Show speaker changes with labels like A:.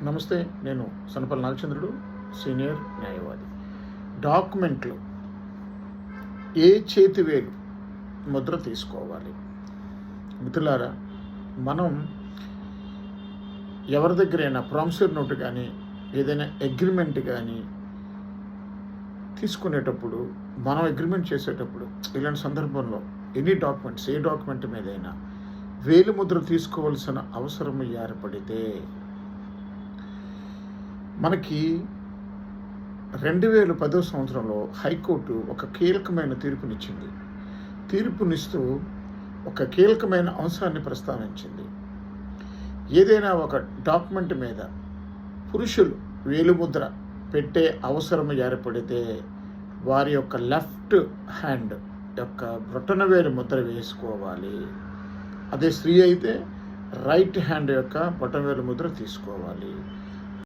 A: నమస్తే. నేను సనపల్లి నాగచంద్రుడు, సీనియర్ న్యాయవాది. డాక్యుమెంట్లు ఏ చేతివేలు ముద్ర తీసుకోవాలి? మిత్రులారా, మనం ఎవరి దగ్గరైనా ప్రామిసరీ నోటు కానీ ఏదైనా అగ్రిమెంట్ కానీ తీసుకునేటప్పుడు, మనం అగ్రిమెంట్ చేసేటప్పుడు ఇలాంటి సందర్భంలో ఎనీ డాక్యుమెంట్స్, ఏ డాక్యుమెంట్ మీదైనా వేలు ముద్ర తీసుకోవాల్సిన అవసరం ఏర్పడితే మనకి 2010 సంవత్సరంలో హైకోర్టు ఒక కీలకమైన తీర్పునిచ్చింది. తీర్పునిస్తూ ఒక కీలకమైన అంశాన్ని ప్రస్తావించింది. ఏదైనా ఒక డాక్యుమెంట్ మీద పురుషులు వేలిముద్ర పెట్టే అవసరం ఏర్పడితే వారి యొక్క లెఫ్ట్ హ్యాండ్ యొక్క బ్రొటనవేలు ముద్ర వేసుకోవాలి. అదే స్త్రీ అయితే రైట్ హ్యాండ్ యొక్క బొటనవేలు ముద్ర తీసుకోవాలి.